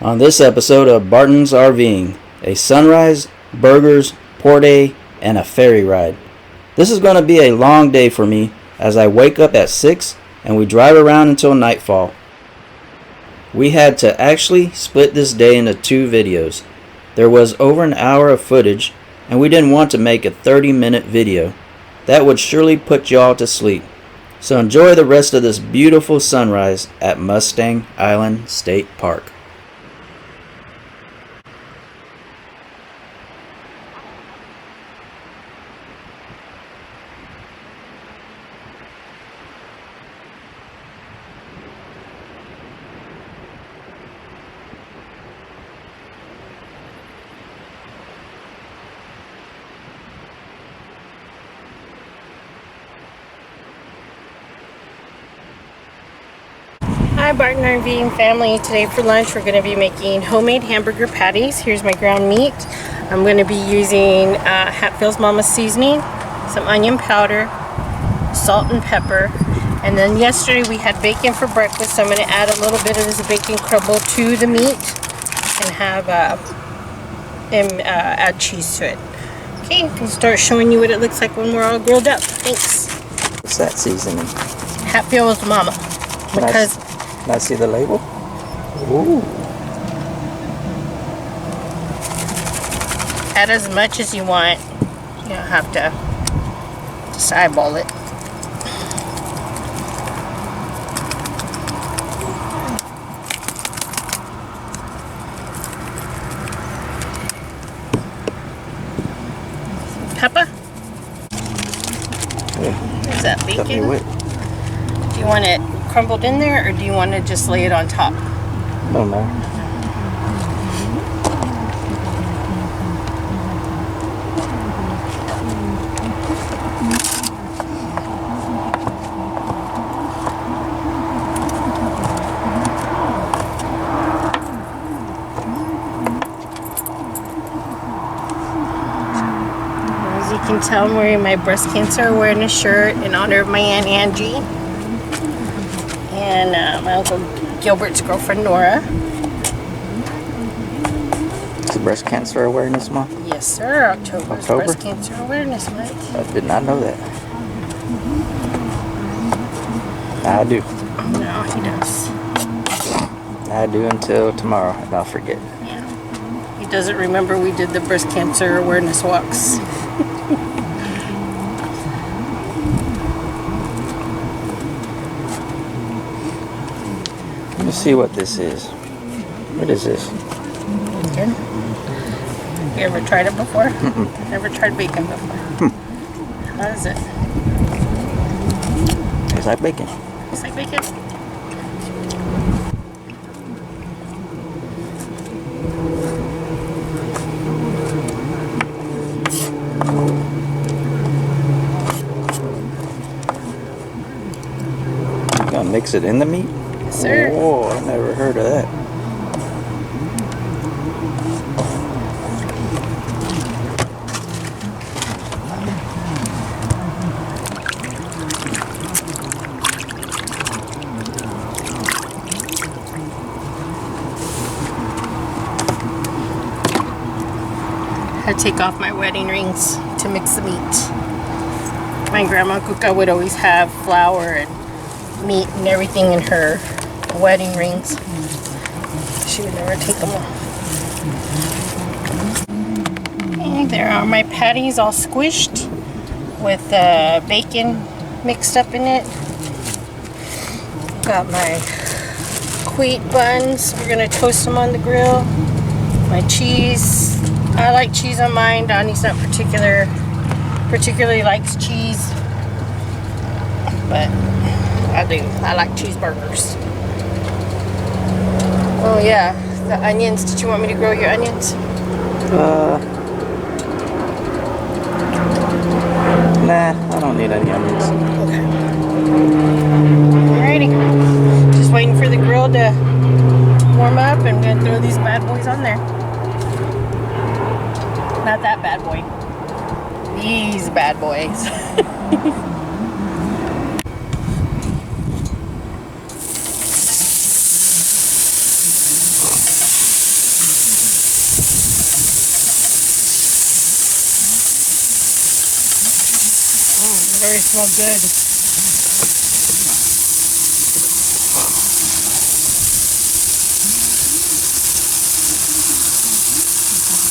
On this episode of Barton's RVing, a sunrise, burgers, port day, and a ferry ride. This is going to be a long day for me as I wake up at 6 and we drive around until nightfall. We had to actually split this day into 2 videos. There was over an hour of footage and we didn't want to make a 30-minute video. That would surely put y'all to sleep. So enjoy the rest of this beautiful sunrise at Mustang Island State Park. Hi Barton RVing family. Today for lunch we're going to be making homemade hamburger patties. Here's my ground meat. I'm going to be using Hatfield's Mama seasoning, some onion powder, salt and pepper, and then yesterday we had bacon for breakfast, so I'm going to add a little bit of this bacon crumble to the meat and have add cheese to it. Okay, I'm going to start showing you what it looks like when we're all grilled up. Thanks. What's that seasoning? Hatfield's Mama. Because Can I see the label? Ooh. Add as much as you want. You don't have to just eyeball it. Pepper? Yeah. Is that bacon? Do you want it crumbled in there, or do you want to just lay it on top? No matter. As you can tell, I'm wearing my breast cancer awareness shirt in honor of my Aunt Angie and my Uncle Gilbert's girlfriend Nora. It's Breast Cancer Awareness Month? Yes, sir. October is Breast Cancer Awareness Month. I did not know that. I do. No, he does. I do until tomorrow, and I'll forget. Yeah. He doesn't remember we did the breast cancer awareness walks. Let me see what this is. What is this? Bacon. You ever tried it before? Mm-mm. Never tried bacon before. How is it? It's like bacon. It's like bacon. You gonna mix it in the meat? Yes, sir. Oh, I never heard of that. I take off my wedding rings to mix the meat. My grandma Kuka would always have flour and meat and everything in her wedding rings. She would never take them off. And there are my patties all squished with bacon mixed up in it. Got my wheat buns. We're gonna toast them on the grill. My cheese. I like cheese on mine. Donnie's not particularly likes cheese, but I do. I like cheeseburgers. Oh yeah, the onions. Did you want me to grill your onions? Nah, I don't need any onions. Okay. Alrighty. Just waiting for the grill to warm up, and I'm gonna throw these bad boys on there. Not that bad boy. These bad boys. already smell good.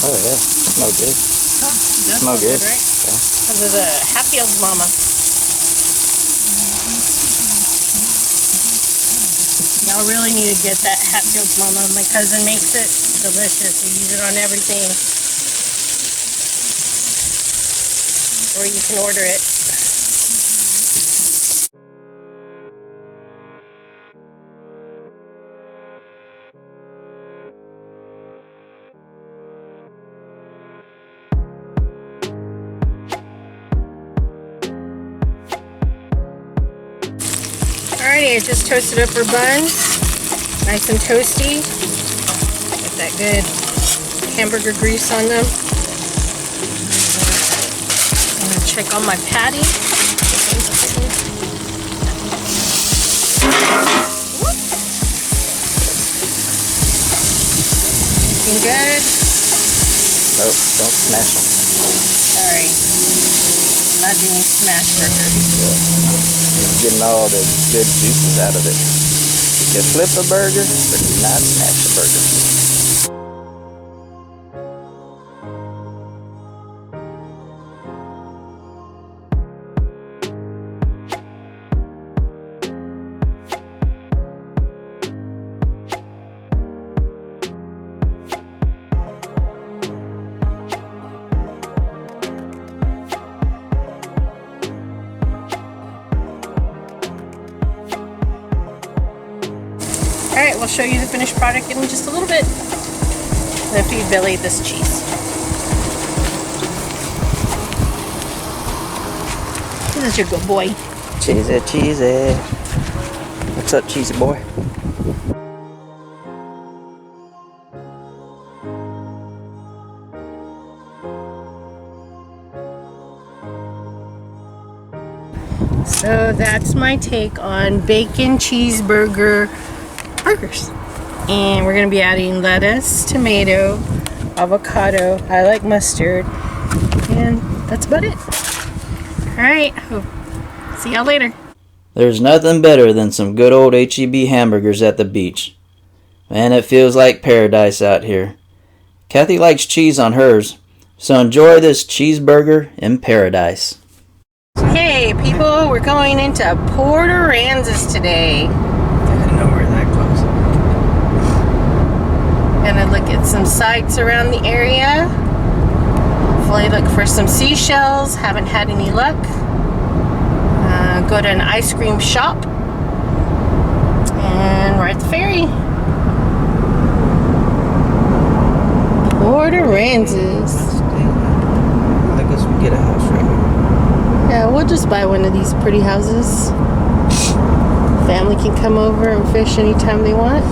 Oh yeah, smell good. Huh, it does Smell good, right? yeah. Because of the Hatfields mama. Y'all really need to get that Hatfields mama. My cousin makes it delicious. We use it on everything. Or you can order it. Alrighty, I just toasted up our buns. Nice and toasty. Got that good hamburger grease on them. I'm gonna check on my patty. Looking good. Nope, don't smash them. Sorry. I'm not doing smash burger. Just getting all the good juices out of it. You can flip a burger, but do not smash a burger. Alright, we'll show you the finished product in just a little bit. I'm going to feed Billy this cheese. He's such a good boy. Cheesy, cheesy. What's up, cheesy boy? So that's my take on bacon cheeseburger burgers. And we're going to be adding lettuce, tomato, avocado. I like mustard. And that's about it. Alright, see y'all later. There's nothing better than some good old H-E-B hamburgers at the beach. Man, it feels like paradise out here. Kathy likes cheese on hers, so enjoy this cheeseburger in paradise. Hey people, we're going into Port Aransas today. I didn't know we were that close. Gonna look at some sights around the area. Hopefully look for some seashells. Haven't had any luck. Go to an ice cream shop. And ride the ferry. Port Aransas. I guess we get a house right here. Yeah, we'll just buy one of these pretty houses. Family can come over and fish anytime they want.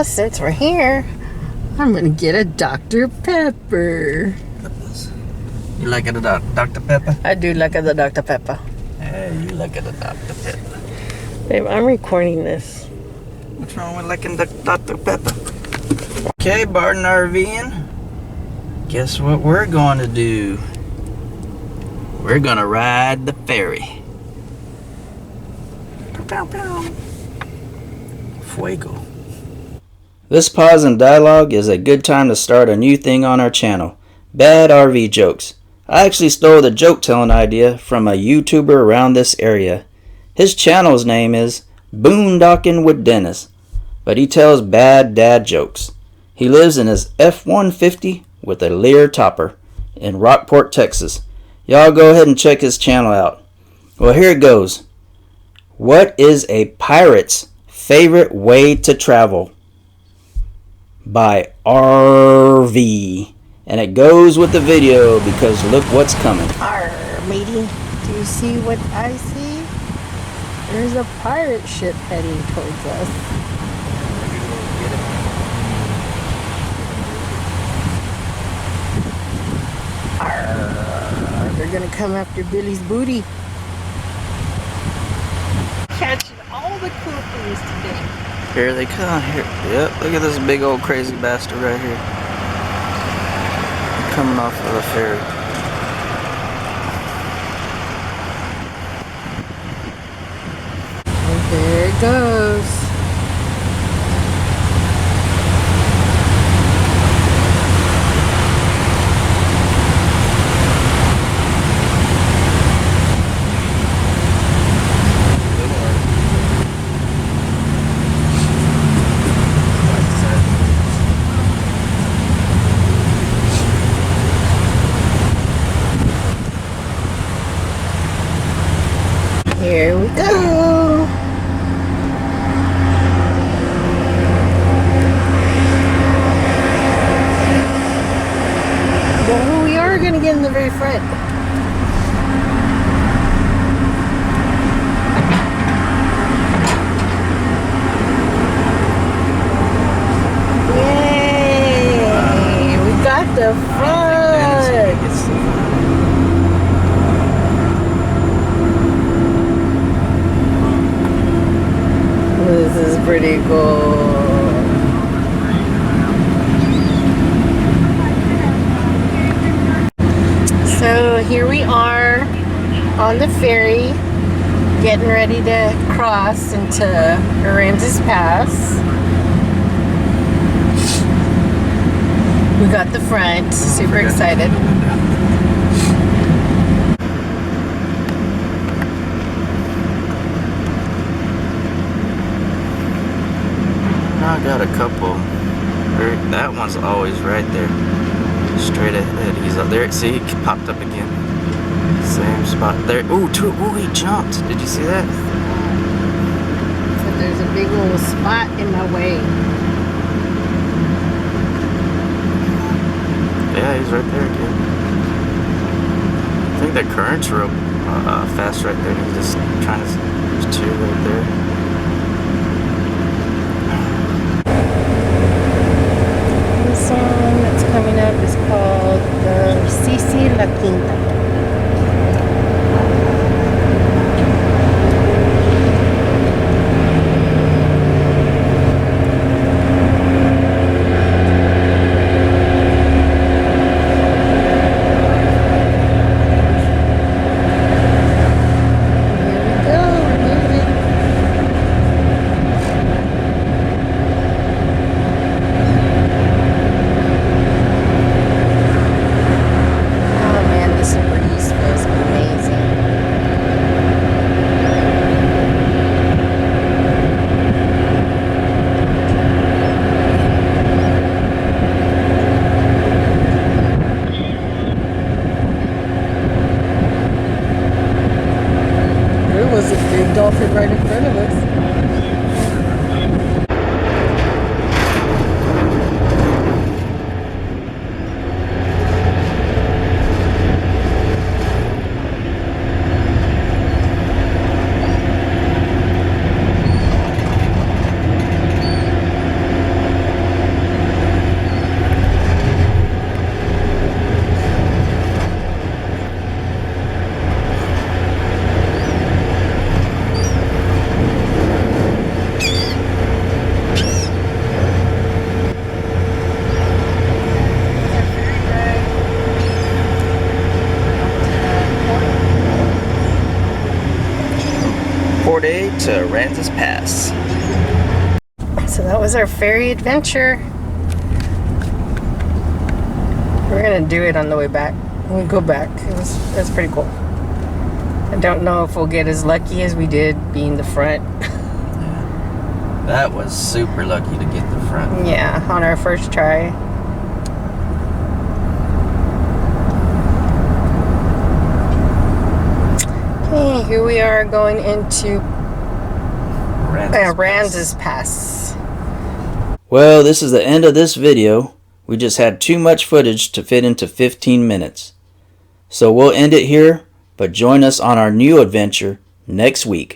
Since we're here, I'm gonna get a Dr. Pepper. You like it a Dr. Pepper? I do like the Dr. Pepper. Hey, you like it a Dr. Pepper. Babe, I'm recording this. What's wrong with liking the Dr. Pepper? Okay, Barton RVing. Guess what we're going to do? We're going to ride the ferry. Fuego. This pause and dialogue is a good time to start a new thing on our channel. Bad RV jokes. I actually stole the joke telling idea from a YouTuber around this area. His channel's name is Boondockin' with Dennis, but he tells bad dad jokes. He lives in his F-150 with a Lear topper in Rockport, Texas. Y'all go ahead and check his channel out. Well, here it goes. What is a pirate's favorite way to travel? By RV. And it goes with the video because look what's coming. Arr, matey. Do you see what I see? There's a pirate ship heading towards us. Arr, they're gonna come after Billy's booty. Catching all the cool things today. Here they come. Here. Yep, look at this big old crazy bastard right here. Coming off of the ferry. And there it goes. Here we go. Well, we are going to get in the very front. Yay! We got the front. This is pretty cool. So here we are on the ferry, getting ready to cross into Aransas Pass. We got the front, super excited. I got a couple. That one's always right there, straight ahead. He's up there. See, he popped up again. Same spot there. Ooh, he jumped. Did you see that? So there's a big little spot in my way. Yeah, he's right there again. I think the current's real fast right there. He's just trying to chill right there. The song that's coming up is called the Cici La Quinta. Dolphin right in front of us. To Aransas Pass. So that was our ferry adventure. We're gonna do it on the way back. When we go back, that's pretty cool. I don't know if we'll get as lucky as we did being the front. That was super lucky to get the front. Yeah, on our first try. Okay, here we are going into Aransas Pass. Well, this is the end of this video. We just had too much footage to fit into 15 minutes. So we'll end it here, but join us on our new adventure next week.